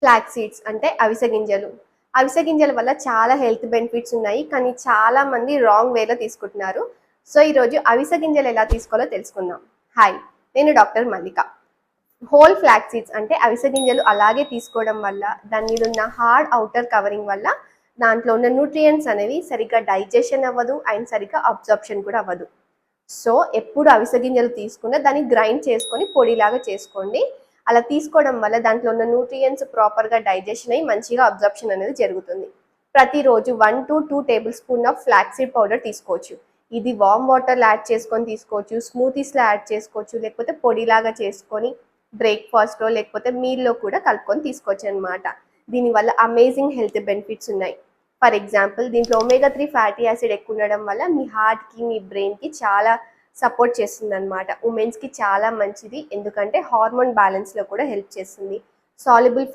Flax seeds అంటే అవిసె గింజలు. అవిసె గింజల వల్ల చాలా హెల్త్ బెనిఫిట్స్ ఉన్నాయి. కానీ చాలా మంది రాంగ్ వేలో తీసుకుంటున్నారు. సో ఈరోజు అవిసె గింజలు ఎలా తీసుకోవాలో తెలుసుకుందాం. హాయ్, నేను డాక్టర్ మల్లిక. హోల్ ఫ్లాక్స్ సీడ్స్ అంటే అవిసె గింజలు అలాగే తీసుకోవడం వల్ల దాని మీద ఉన్న హార్డ్ అవుటర్ కవరింగ్ వల్ల దాంట్లో ఉన్న న్యూట్రియంట్స్ అనేవి సరిగ్గా డైజెషన్ అవ్వదు అండ్ సరిగ్గా అబ్జర్ప్షన్ కూడా అవ్వదు. సో ఎప్పుడు అవిసె గింజలు తీసుకున్నా దాన్ని గ్రైండ్ చేసుకొని పొడిలాగా చేసుకోండి. అలా తీసుకోవడం వల్ల దాంట్లో ఉన్న న్యూట్రియంట్స్ ప్రాపర్గా డైజెషన్ అయ్యి మంచిగా అబ్జర్ప్షన్ అనేది జరుగుతుంది. ప్రతిరోజు 1 to 2 table spoon of flaxseed powder తీసుకోవచ్చు. ఇది వామ్ వాటర్లో యాడ్ చేసుకొని తీసుకోవచ్చు, స్మూతీస్లో యాడ్ చేసుకోవచ్చు, లేకపోతే పొడిలాగా చేసుకొని బ్రేక్ఫాస్ట్లో లేకపోతే మీల్లో కూడా కలుపుకొని తీసుకోవచ్చు అనమాట. దీనివల్ల అమేజింగ్ హెల్త్ బెనిఫిట్స్ ఉన్నాయి. ఫర్ ఎగ్జాంపుల్, దీంట్లో ఒమేగా 3 ఫ్యాటీ యాసిడ్ ఎక్కువ ఉండడం వల్ల మీ హార్ట్కి మీ బ్రెయిన్కి చాలా సపోర్ట్ చేస్తుంది అనమాట. ఉమెన్స్కి చాలా మంచిది, ఎందుకంటే హార్మోన్ బ్యాలెన్స్లో కూడా హెల్ప్ చేస్తుంది. సాల్యుబుల్